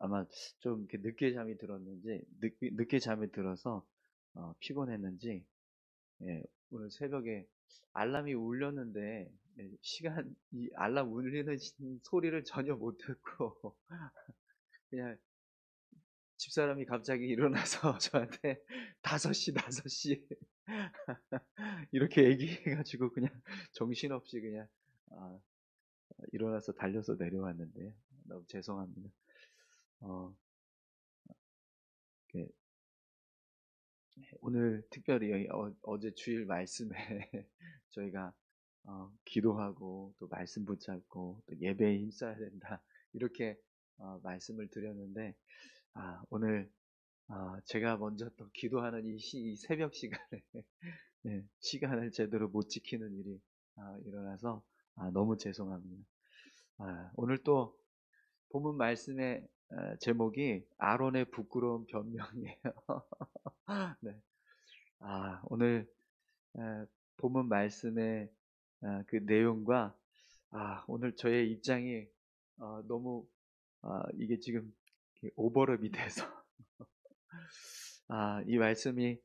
아마 좀 이렇게 늦게 잠이 들었는지, 늦게 잠이 들어서 피곤했는지, 예, 오늘 새벽에 알람이 울렸는데, 예, 이 알람 울리는 소리를 전혀 못 듣고, 그냥 집사람이 갑자기 일어나서 저한테 5시, 5시 이렇게 얘기해가지고 그냥 정신없이 그냥 아, 일어나서 달려서 내려왔는데 너무 죄송합니다. 어, 이렇게 오늘 특별히 어제 주일 말씀에 저희가 기도하고 또 말씀 붙잡고 또 예배에 힘써야 된다 이렇게 말씀을 드렸는데 오늘 제가 먼저 또 기도하는 이 새벽 시간에 네, 시간을 제대로 못 지키는 일이 일어나서 너무 죄송합니다. 오늘 또 본문 말씀의 제목이 아론의 부끄러운 변명이에요. 네. 오늘 본문 말씀의 그 내용과 오늘 저의 입장이 너무 이게 지금 이렇게 오버랩이 돼서 이 말씀이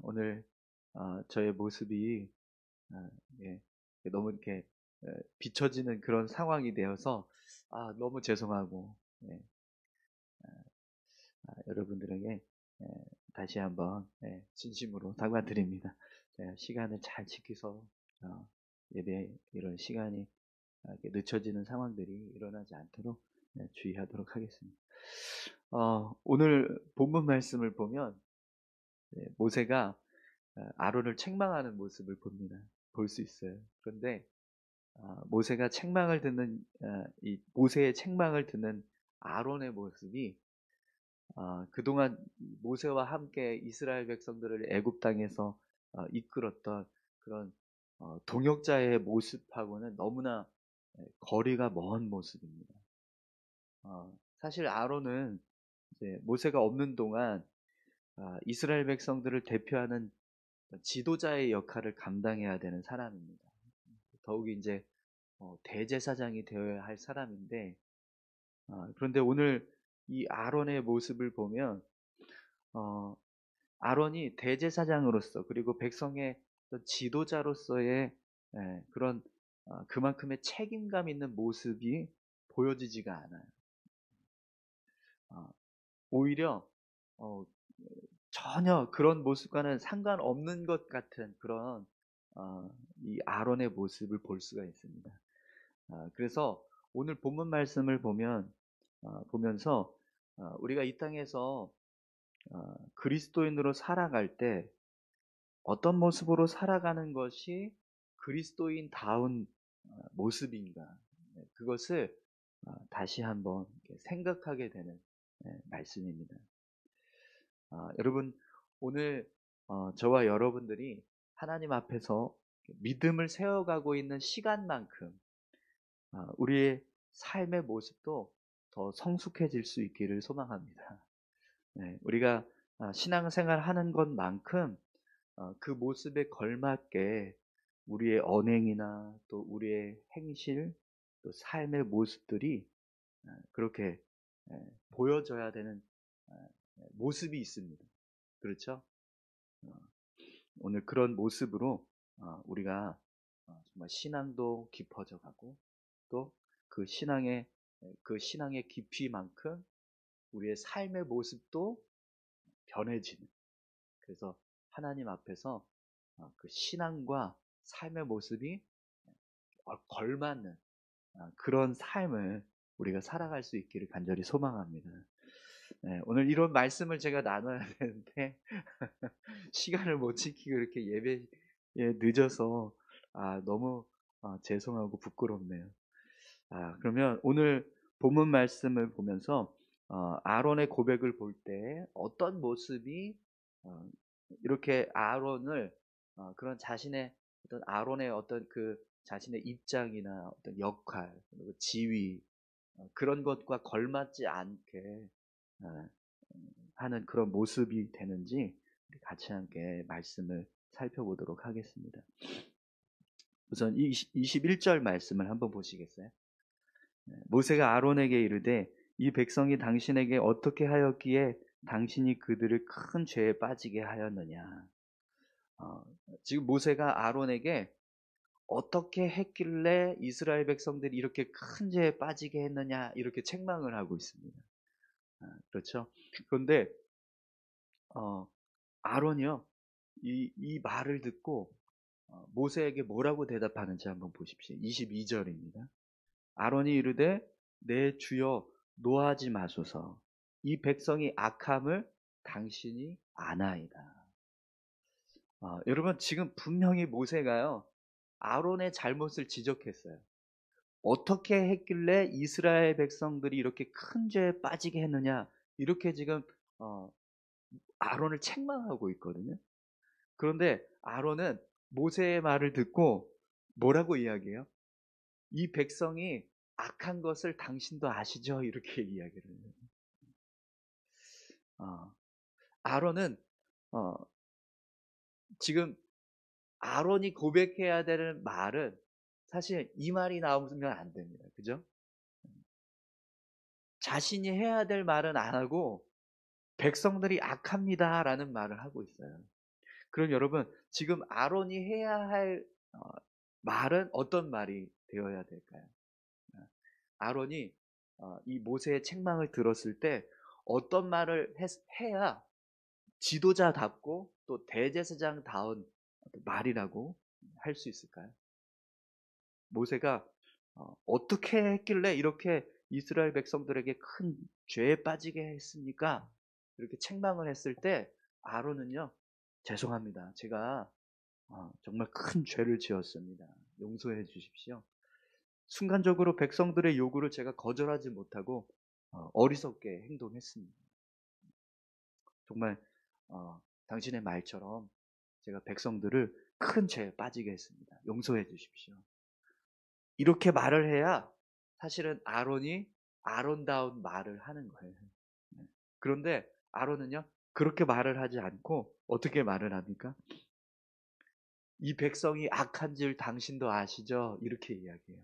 오늘 저의 모습이 예, 너무 이렇게 비춰지는 그런 상황이 되어서 너무 죄송하고 예, 여러분들에게 다시 한번 진심으로 사과드립니다. 제가 시간을 잘 지켜서 예배 이런 시간이 이렇게 늦춰지는 상황들이 일어나지 않도록 주의하도록 하겠습니다. 오늘 본문 말씀을 보면 모세가 아론을 책망하는 모습을 볼 수 있어요. 그런데 모세가 책망을 듣는 이 모세의 책망을 듣는 아론의 모습이 그동안 모세와 함께 이스라엘 백성들을 애굽 땅에서 이끌었던 그런 동역자의 모습하고는 너무나 거리가 먼 모습입니다. 사실 아론은 이제 모세가 없는 동안 이스라엘 백성들을 대표하는 지도자의 역할을 감당해야 되는 사람입니다. 더욱이 이제 대제사장이 되어야 할 사람인데 그런데 오늘 이 아론의 모습을 보면 어, 아론이 대제사장으로서 그리고 백성의 어떤 지도자로서의 그런 그만큼의 책임감 있는 모습이 보여지지가 않아요. 오히려 어, 전혀 그런 모습과는 상관없는 것 같은 그런 이 아론의 모습을 볼 수가 있습니다. 그래서 오늘 본문 말씀을 보면서 우리가 이 땅에서 그리스도인으로 살아갈 때 어떤 모습으로 살아가는 것이 그리스도인다운 모습인가 그것을 다시 한번 생각하게 되는 말씀입니다. 여러분 오늘 저와 여러분들이 하나님 앞에서 믿음을 세워가고 있는 시간만큼 우리의 삶의 모습도 더 성숙해질 수 있기를 소망합니다. 우리가 신앙생활 하는 것만큼 그 모습에 걸맞게 우리의 언행이나 또 우리의 행실, 또 삶의 모습들이 그렇게 보여져야 되는 모습이 있습니다. 그렇죠? 오늘 그런 모습으로 우리가 정말 신앙도 깊어져 가고 또 그 신앙의 깊이만큼 우리의 삶의 모습도 변해지는 그래서 하나님 앞에서 그 신앙과 삶의 모습이 걸맞는 그런 삶을 우리가 살아갈 수 있기를 간절히 소망합니다. 오늘 이런 말씀을 제가 나눠야 되는데 시간을 못 지키고 이렇게 예배에 늦어서 너무 죄송하고 부끄럽네요. 그러면 오늘 본문 말씀을 보면서 아론의 고백을 볼 때 어떤 모습이 이렇게 아론을 그런 자신의 어떤 아론의 어떤 그 자신의 입장이나 어떤 역할 그리고 지위 그런 것과 걸맞지 않게 하는 그런 모습이 되는지 우리 같이 함께 말씀을 살펴보도록 하겠습니다. 우선 21절 말씀을 한번 보시겠어요? 모세가 아론에게 이르되 이 백성이 당신에게 어떻게 하였기에 당신이 그들을 큰 죄에 빠지게 하였느냐. 어, 지금 모세가 아론에게 어떻게 했길래 이스라엘 백성들이 이렇게 큰 죄에 빠지게 했느냐 이렇게 책망을 하고 있습니다. 그렇죠? 그런데 아론이요 이 말을 듣고 모세에게 뭐라고 대답하는지 한번 보십시오. 22절입니다. 아론이 이르되 내 주여 노하지 마소서 이 백성이 악함을 당신이 아나이다. 여러분 지금 분명히 모세가요 아론의 잘못을 지적했어요. 어떻게 했길래 이스라엘 백성들이 이렇게 큰 죄에 빠지게 했느냐 이렇게 지금 어, 아론을 책망하고 있거든요. 그런데 아론은 모세의 말을 듣고 뭐라고 이야기해요? 이 백성이 악한 것을 당신도 아시죠? 이렇게 이야기를 해요. 아론은 어, 지금 아론이 고백해야 되는 말은 사실 이 말이 나오면 안 됩니다. 그죠? 자신이 해야 될 말은 안 하고 백성들이 악합니다라는 말을 하고 있어요. 그럼 여러분 지금 아론이 해야 할 말은 어떤 말이 되어야 될까요? 아론이 이 모세의 책망을 들었을 때 어떤 말을 해야 지도자답고 또 대제사장다운 말이라고 할 수 있을까요? 모세가 어떻게 했길래 이렇게 이스라엘 백성들에게 큰 죄에 빠지게 했습니까? 이렇게 책망을 했을 때 아론은요, 죄송합니다. 제가 정말 큰 죄를 지었습니다. 용서해 주십시오. 순간적으로 백성들의 요구를 제가 거절하지 못하고 어리석게 행동했습니다. 정말 당신의 말처럼 제가 백성들을 큰 죄에 빠지게 했습니다. 용서해 주십시오. 이렇게 말을 해야 사실은 아론이 아론다운 말을 하는 거예요. 그런데 아론은요 그렇게 말을 하지 않고 어떻게 말을 합니까? 이 백성이 악한 줄 당신도 아시죠? 이렇게 이야기해요.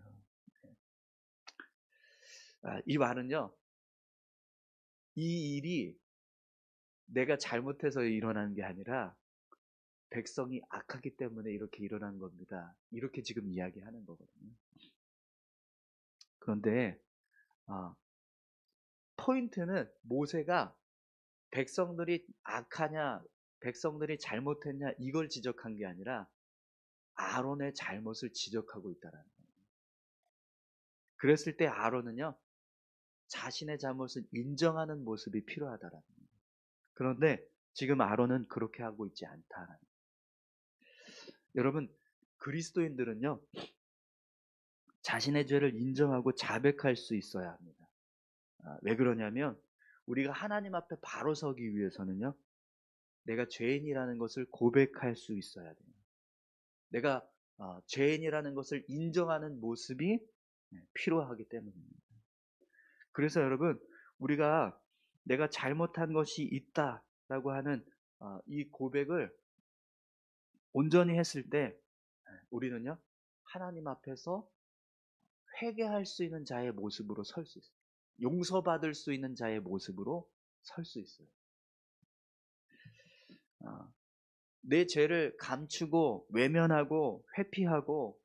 이 말은요 이 일이 내가 잘못해서 일어난 게 아니라 백성이 악하기 때문에 이렇게 일어난 겁니다. 이렇게 지금 이야기하는 거거든요. 그런데 포인트는 모세가 백성들이 악하냐, 백성들이 잘못했냐 이걸 지적한 게 아니라 아론의 잘못을 지적하고 있다라는 거예요. 그랬을 때 아론은요 자신의 잘못을 인정하는 모습이 필요하다라는 거예요. 그런데 지금 아론은 그렇게 하고 있지 않다라는 거예요. 여러분 그리스도인들은요 자신의 죄를 인정하고 자백할 수 있어야 합니다. 왜 그러냐면 우리가 하나님 앞에 바로 서기 위해서는요 내가 죄인이라는 것을 고백할 수 있어야 돼요. 내가 죄인이라는 것을 인정하는 모습이 필요하기 때문입니다. 그래서 여러분 우리가 내가 잘못한 것이 있다라고 하는 이 고백을 온전히 했을 때 우리는요 하나님 앞에서 회개할 수 있는 자의 모습으로 설 수 있어요. 용서받을 수 있는 자의 모습으로 설 수 있어요. 내 죄를 감추고 외면하고 회피하고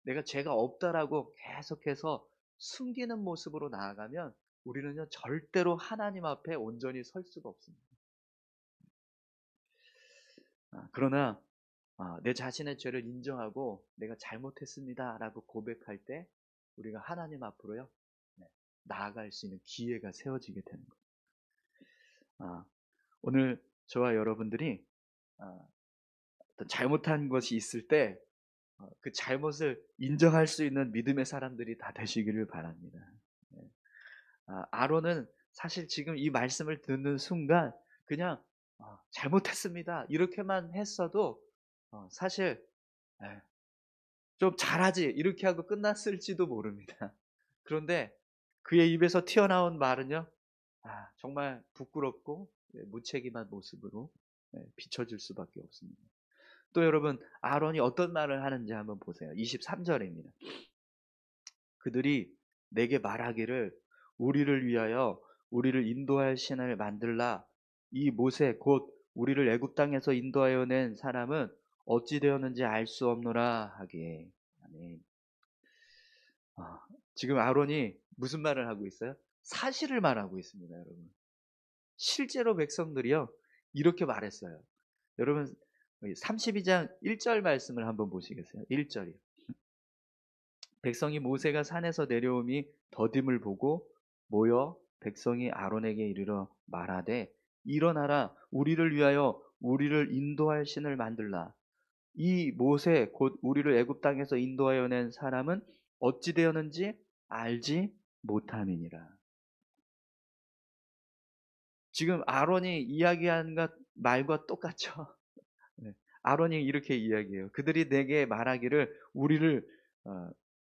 내가 죄가 없다라고 계속해서 숨기는 모습으로 나아가면 우리는요 절대로 하나님 앞에 온전히 설 수가 없습니다. 그러나 내 자신의 죄를 인정하고 내가 잘못했습니다라고 고백할 때 우리가 하나님 앞으로요 나아갈 수 있는 기회가 세워지게 되는 거예요. 오늘 저와 여러분들이 어떤 잘못한 것이 있을 때 그 잘못을 인정할 수 있는 믿음의 사람들이 다 되시기를 바랍니다. 아론은 사실 지금 이 말씀을 듣는 순간 그냥 잘못했습니다. 이렇게만 했어도 사실 좀 잘하지 이렇게 하고 끝났을지도 모릅니다. 그런데 그의 입에서 튀어나온 말은요. 정말 부끄럽고 무책임한 모습으로 비춰질 수밖에 없습니다. 또 여러분 아론이 어떤 말을 하는지 한번 보세요. 23절입니다. 그들이 내게 말하기를 우리를 위하여 우리를 인도할 신을 만들라. 이 모세 곧 우리를 애굽 땅에서 인도하여 낸 사람은 어찌 되었는지 알 수 없노라 하기에. 아멘. 지금 아론이 무슨 말을 하고 있어요? 사실을 말하고 있습니다, 여러분. 실제로 백성들이요 이렇게 말했어요. 여러분 32장 1절 말씀을 한번 보시겠어요? 1절이요. 백성이 모세가 산에서 내려옴이 더딤을 보고 모여 백성이 아론에게 이르러 말하되 일어나라 우리를 위하여 우리를 인도할 신을 만들라. 이 모세 곧 우리를 애굽 땅에서 인도하여 낸 사람은 어찌 되었는지 알지 못함이니라. 지금 아론이 이야기한 것 말과 똑같죠. 네. 아론이 이렇게 이야기해요. 그들이 내게 말하기를 우리를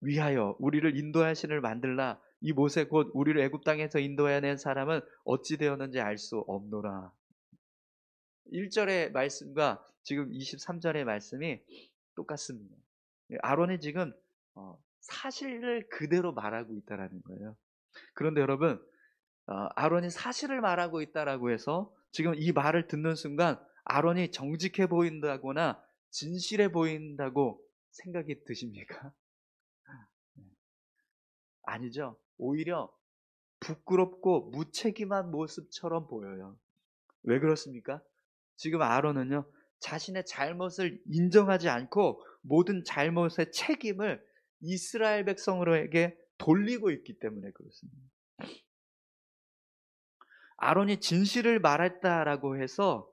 위하여 우리를 인도할 신을 만들라. 이 모세 곧 우리를 애굽 땅에서 인도해 낸 사람은 어찌 되었는지 알 수 없노라. 1절의 말씀과 지금 23절의 말씀이 똑같습니다. 아론이 지금 사실을 그대로 말하고 있다라는 거예요. 그런데 여러분 아론이 사실을 말하고 있다라고 해서 지금 이 말을 듣는 순간 아론이 정직해 보인다거나 진실해 보인다고 생각이 드십니까? 아니죠. 오히려 부끄럽고 무책임한 모습처럼 보여요. 왜 그렇습니까? 지금 아론은요 자신의 잘못을 인정하지 않고 모든 잘못의 책임을 이스라엘 백성에게 돌리고 있기 때문에 그렇습니다. 아론이 진실을 말했다라고 해서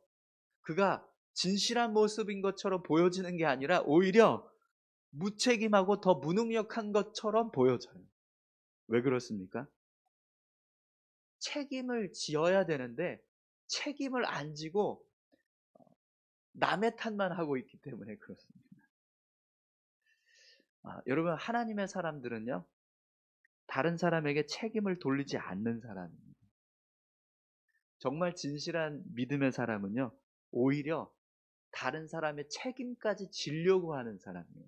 그가 진실한 모습인 것처럼 보여지는 게 아니라 오히려 무책임하고 더 무능력한 것처럼 보여져요. 왜 그렇습니까? 책임을 지어야 되는데 책임을 안 지고 남의 탓만 하고 있기 때문에 그렇습니다. 여러분 하나님의 사람들은요 다른 사람에게 책임을 돌리지 않는 사람입니다. 정말 진실한 믿음의 사람은요 오히려 다른 사람의 책임까지 지려고 하는 사람이에요.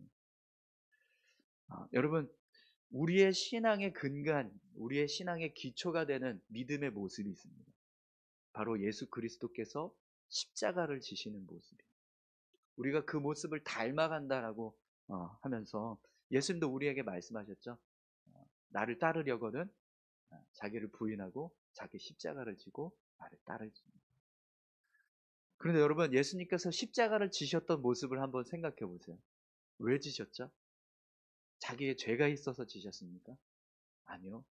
여러분 우리의 신앙의 근간, 우리의 신앙의 기초가 되는 믿음의 모습이 있습니다. 바로 예수 그리스도께서 십자가를 지시는 모습이에요. 우리가 그 모습을 닮아간다라고 하면서 예수님도 우리에게 말씀하셨죠. 나를 따르려거든 자기를 부인하고 자기 십자가를 지고 나를 따르지. 그런데 여러분 예수님께서 십자가를 지셨던 모습을 한번 생각해 보세요. 왜 지셨죠? 자기의 죄가 있어서 지셨습니까? 아니요.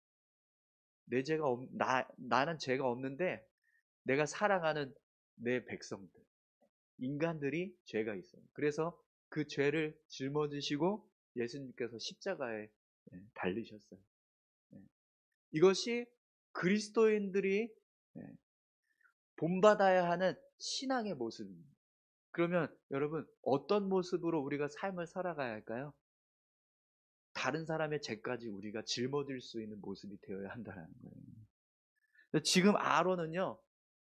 나는 죄가 없는데 내가 사랑하는 내 백성들, 인간들이 죄가 있어요. 그래서 그 죄를 짊어지시고 예수님께서 십자가에 달리셨어요. 이것이 그리스도인들이 본받아야 하는 신앙의 모습입니다. 그러면 여러분 어떤 모습으로 우리가 삶을 살아가야 할까요? 다른 사람의 죄까지 우리가 짊어질 수 있는 모습이 되어야 한다는 거예요. 지금 아론은요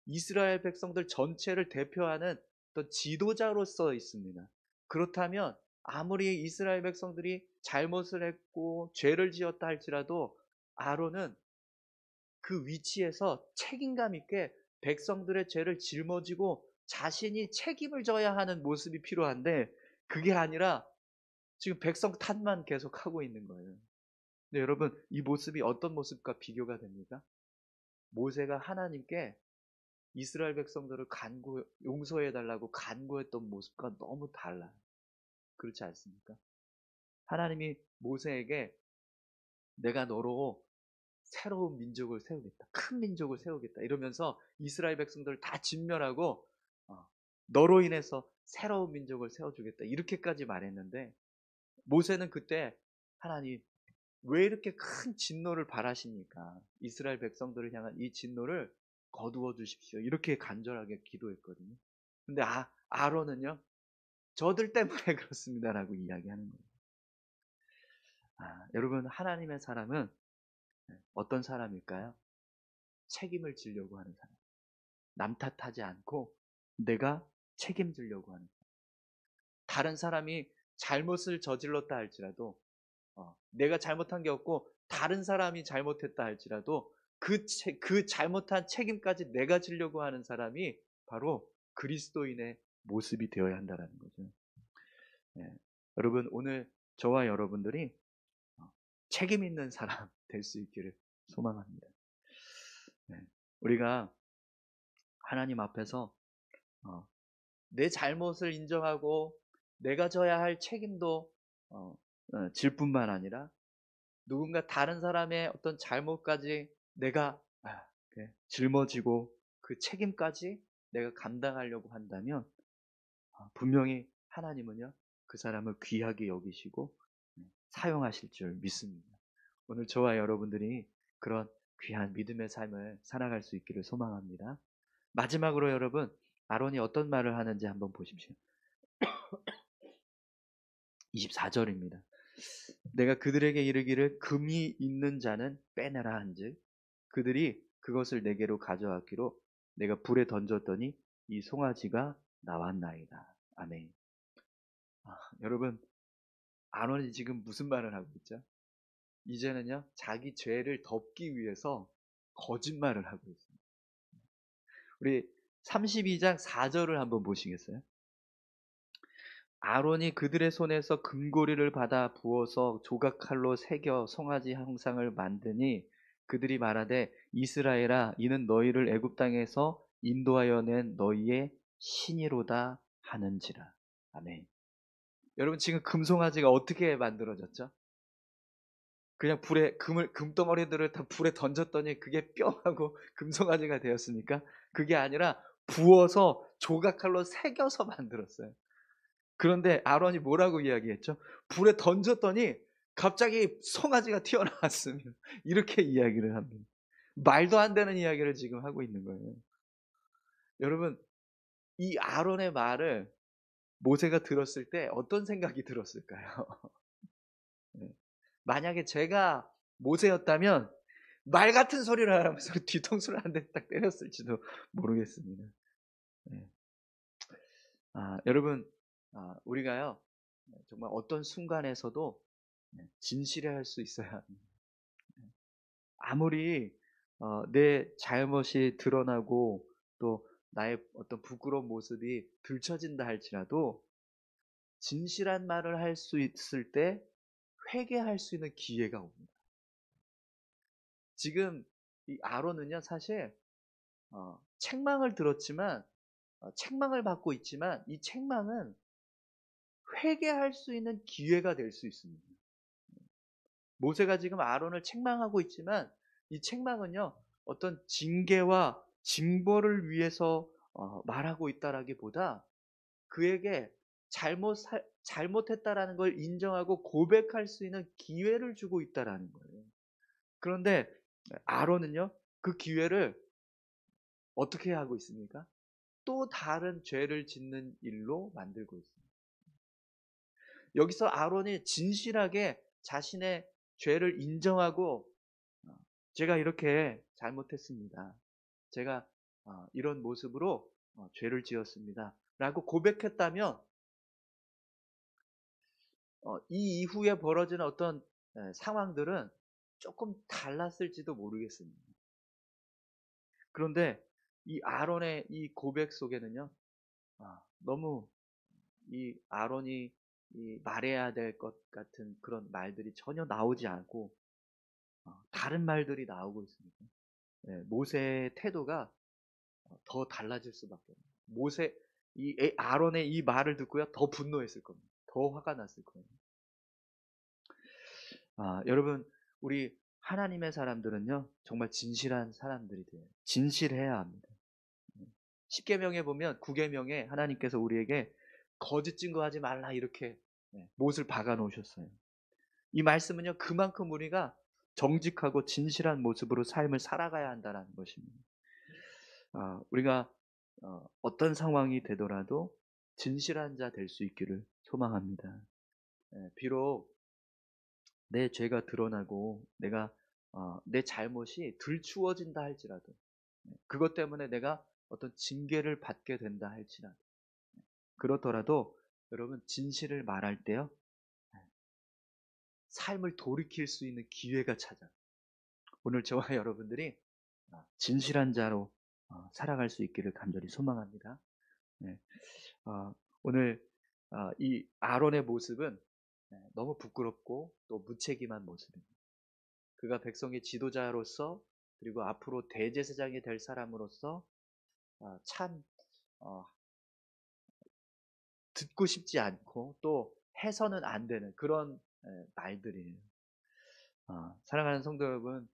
이스라엘 백성들 전체를 대표하는 어떤 지도자로서 있습니다. 그렇다면 아무리 이스라엘 백성들이 잘못을 했고 죄를 지었다 할지라도 아론은 그 위치에서 책임감 있게 백성들의 죄를 짊어지고 자신이 책임을 져야 하는 모습이 필요한데 그게 아니라 지금 백성 탓만 계속 하고 있는 거예요. 근데 여러분 이 모습이 어떤 모습과 비교가 됩니까? 모세가 하나님께 이스라엘 백성들을 용서해달라고 간구했던 모습과 너무 달라요. 그렇지 않습니까? 하나님이 모세에게 내가 너로 새로운 민족을 세우겠다. 큰 민족을 세우겠다. 이러면서 이스라엘 백성들을 다 진멸하고 너로 인해서 새로운 민족을 세워주겠다. 이렇게까지 말했는데 모세는 그때 하나님 왜 이렇게 큰 진노를 바라십니까? 이스라엘 백성들을 향한 이 진노를 거두어 주십시오. 이렇게 간절하게 기도했거든요. 근데 아론은요. 저들 때문에 그렇습니다라고 이야기하는 거예요. 여러분 하나님의 사람은 어떤 사람일까요? 책임을 지려고 하는 사람. 남 탓하지 않고 내가 책임지려고 하는 사람. 다른 사람이 잘못을 저질렀다 할지라도 내가 잘못한 게 없고 다른 사람이 잘못했다 할지라도 그 잘못한 책임까지 내가 지려고 하는 사람이 바로 그리스도인의 모습이 되어야 한다는 거죠. 예. 여러분, 오늘 저와 여러분들이 책임 있는 사람 될 수 있기를 소망합니다. 예. 우리가 하나님 앞에서 내 잘못을 인정하고 내가 져야 할 책임도 질 뿐만 아니라 누군가 다른 사람의 어떤 잘못까지 내가 짊어지고 그 책임까지 내가 감당하려고 한다면 분명히 하나님은요 그 사람을 귀하게 여기시고 사용하실 줄 믿습니다. 오늘 저와 여러분들이 그런 귀한 믿음의 삶을 살아갈 수 있기를 소망합니다. 마지막으로 여러분, 아론이 어떤 말을 하는지 한번 보십시오. 24절입니다. 내가 그들에게 이르기를 금이 있는 자는 빼내라 한즉 그들이 그것을 내게로 가져왔기로 내가 불에 던졌더니 이 송아지가 나왔나이다. 아멘. 여러분, 아론이 지금 무슨 말을 하고 있죠? 이제는요 자기 죄를 덮기 위해서 거짓말을 하고 있습니다. 우리 32장 4절을 한번 보시겠어요? 아론이 그들의 손에서 금고리를 받아 부어서 조각칼로 새겨 송아지 형상을 만드니 그들이 말하되 이스라엘아 이는 너희를 애굽 땅에서 인도하여 낸 너희의 신이로다 하는지라. 아멘. 여러분, 지금 금송아지가 어떻게 만들어졌죠? 그냥 금덩어리들을 다 불에 던졌더니 그게 뿅 하고 금송아지가 되었습니까? 그게 아니라 부어서 조각칼로 새겨서 만들었어요. 그런데 아론이 뭐라고 이야기했죠? 불에 던졌더니 갑자기 송아지가 튀어나왔으며 이렇게 이야기를 합니다. 말도 안 되는 이야기를 지금 하고 있는 거예요. 여러분, 이 아론의 말을 모세가 들었을 때 어떤 생각이 들었을까요? 만약에 제가 모세였다면 말 같은 소리를 하면서 뒤통수를 한 대 딱 때렸을지도 모르겠습니다. 네. 여러분, 우리가요 정말 어떤 순간에서도 진실해야 할 수 있어야 합니다. 아무리 내 잘못이 드러나고 또 나의 어떤 부끄러운 모습이 들춰진다 할지라도 진실한 말을 할 수 있을 때 회개할 수 있는 기회가 옵니다. 지금 이 아론은요 사실 책망을 들었지만 책망을 받고 있지만 이 책망은 회개할 수 있는 기회가 될 수 있습니다. 모세가 지금 아론을 책망하고 있지만 이 책망은요 어떤 징계와 징벌을 위해서 말하고 있다라기보다 그에게 잘못했다라는 걸 인정하고 고백할 수 있는 기회를 주고 있다라는 거예요. 그런데 아론은요 그 기회를 어떻게 하고 있습니까? 또 다른 죄를 짓는 일로 만들고 있습니다. 여기서 아론이 진실하게 자신의 죄를 인정하고 제가 이렇게 잘못했습니다. 제가 이런 모습으로 죄를 지었습니다. 라고 고백했다면 이 이후에 벌어지는 어떤 상황들은 조금 달랐을지도 모르겠습니다. 그런데 이 아론의 이 고백 속에는요, 너무 이 아론이 이 말해야 될 것 같은 그런 말들이 전혀 나오지 않고 다른 말들이 나오고 있습니다. 모세의 태도가 더 달라질 수밖에 없어요. 아론의 이 말을 듣고요, 더 분노했을 겁니다. 더 화가 났을 거예요. 여러분, 우리 하나님의 사람들은요, 정말 진실한 사람들이 돼요. 진실해야 합니다. 10계명에 보면 9계명에 하나님께서 우리에게 거짓 증거하지 말라 이렇게 못을 박아 놓으셨어요. 이 말씀은요, 그만큼 우리가 정직하고 진실한 모습으로 삶을 살아가야 한다는 것입니다. 우리가 어떤 상황이 되더라도 진실한 자 될 수 있기를 소망합니다. 비록 내 죄가 드러나고 내가 내 잘못이 들추어진다 할지라도 그것 때문에 내가 어떤 징계를 받게 된다 할지라도 그렇더라도 여러분 진실을 말할 때요 삶을 돌이킬 수 있는 기회가 찾아. 오늘 저와 여러분들이 진실한 자로 살아갈 수 있기를 간절히 소망합니다. 네. 오늘 이 아론의 모습은 너무 부끄럽고 또 무책임한 모습입니다. 그가 백성의 지도자로서 그리고 앞으로 대제사장이 될 사람으로서 참 듣고 싶지 않고 또 해서는 안 되는 그런 말들이에요. 사랑하는 성도 여러분,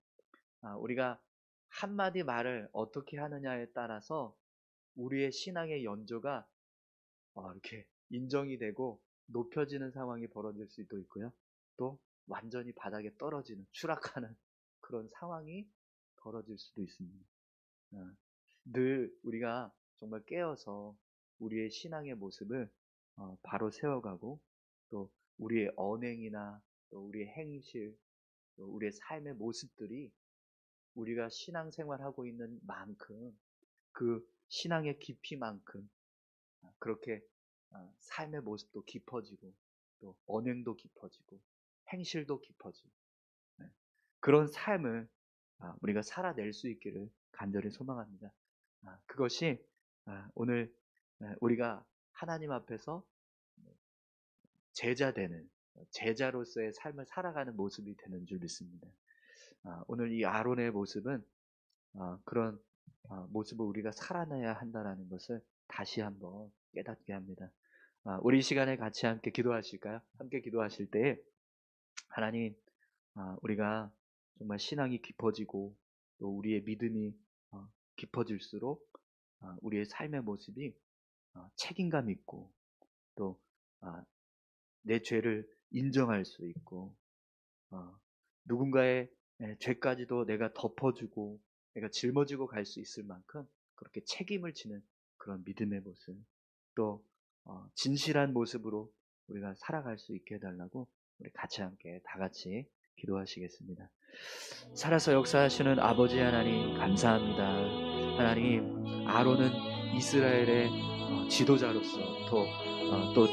우리가 한마디 말을 어떻게 하느냐에 따라서 우리의 신앙의 연조가 이렇게 인정이 되고 높여지는 상황이 벌어질 수도 있고요. 또 완전히 바닥에 떨어지는, 추락하는 그런 상황이 벌어질 수도 있습니다. 늘 우리가 정말 깨어서 우리의 신앙의 모습을 바로 세워가고 또 우리의 언행이나 또 우리의 행실, 또 우리의 삶의 모습들이 우리가 신앙생활하고 있는 만큼 그 신앙의 깊이만큼 그렇게 삶의 모습도 깊어지고 또 언행도 깊어지고 행실도 깊어지고 그런 삶을 우리가 살아낼 수 있기를 간절히 소망합니다. 그것이 오늘 우리가 하나님 앞에서 제자되는 제자로서의 삶을 살아가는 모습이 되는 줄 믿습니다. 오늘 이 아론의 모습은 그런 모습을 우리가 살아내야 한다는 것을 다시 한번 깨닫게 합니다. 우리 이 시간에 같이 함께 기도하실까요? 함께 기도하실 때 하나님, 우리가 정말 신앙이 깊어지고 또 우리의 믿음이 깊어질수록 우리의 삶의 모습이 책임감 있고 또 내 죄를 인정할 수 있고 누군가의 죄까지도 내가 덮어주고 내가 짊어지고 갈 수 있을 만큼 그렇게 책임을 지는 그런 믿음의 모습 또 진실한 모습으로 우리가 살아갈 수 있게 해달라고 우리 같이 함께 다 같이 기도하시겠습니다. 살아서 역사하시는 아버지 하나님 감사합니다. 하나님 아론은 이스라엘의 지도자로서 또